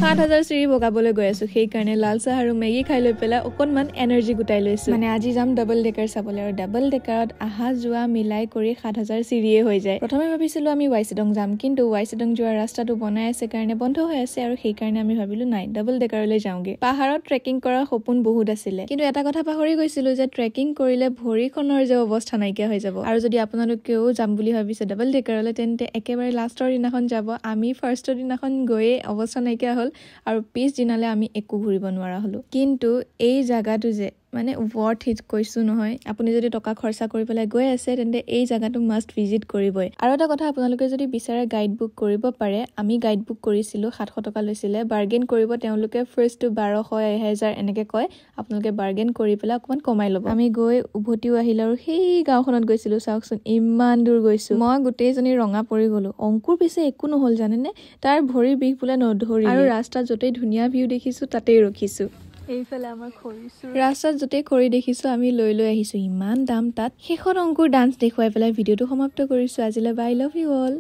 7000 চিৰি বগাবলৈ গৈ আছো সেই কাৰণে লাল চাহ আৰু মেগি খাই লৈ পেলাই অকনমান এনাৰ্জি গুটাই লৈছো মানে আজি যাম ডাবল ডেকাৰ চাবলৈ আৰু ডাবল ডেকাৰত আহা যোৱা মিলাই কৰি 7000 চিৰিয়ে হৈ যায় প্ৰথমে ভাবিছিলো আমি ৱাইচিডং যাম কিন্তু ৱাইচিডং যোৱাৰ ৰাস্তাটো বনাই আছে কাৰণে বন্ধ হৈ আছে আৰু সেই কাৰণে আমি ভাবিলো নাই ডাবল ডেকাৰলৈ যাওঁগে পাহাৰত ট্ৰেকিং কৰাৰ সপোন বহুত আছিলে কিন্তু এটা কথা পাহৰি গৈছিলো যে ট্ৰেকিং কৰিলে ভৰিখনৰ যে অৱস্থা নাইকিয়া হৈ যাব আৰু যদি আপোনালোকেও যাম বুলি ভাবিছে ডাবল ডেকাৰলৈ তেন্তে একেবাৰে লাষ্টৰ দিনাখন যাব আমি ফাৰ্ষ্টৰ দিনাখন গৈয়ে অৱস্থা নাইকিয়া হ'ল আৰু পিছ দিনালে আমি একো ঘূৰিব নোৱাৰা হলো কিন্তু এই জায়গাটো যে মানে ওয়াৰ্থ হিট কৈছো নহয় আপুনি যদি টকা খৰচা কৰি পেলাই গৈ আছে তেন্তে এই জায়গাটো মাষ্ট ভিজিট কৰিবই আৰু এটা কথা আপোনালোকে যদি বিচাৰে গাইড বুক কৰিব পাৰে আমি গাইড বুক কৰিছিলো 700 টকা লৈছিলে বাৰ্গেন কৰিব তেওঁলোকে ফাৰ্ষ্ট 1200 1000 এনেকে কয় আপোনালোকে বাৰ্গেন কৰি পেলাই অকমান কমাই ল'ব আমি গৈ উভতিও আহিল আৰু সেই গাঁওখনত গৈছিলো চাওকচোন ইমান দূৰ গৈছো মই গোটেইজনী ৰঙা পৰি গলো অংকুৰ পিছে একো নহল জানেনে তাৰ ভৰি বিষ বোলে নধৰি আৰু ৰাস্তাত যতেই ধুনীয়া ভিউ দেখিছো তাতেই ৰখিছো এইফালে আমাৰ খৰিছো ৰাস্তাত যতে খৰি দেখিছো আমি লৈ আহিছো ইমান দাম তাত শেষত অংকুৰ ডান্স দেখুৱাই পেলাই ভিডিওটো সমাপ্ত কৰিছো আজিলৈ বাই লাভ ইউ অল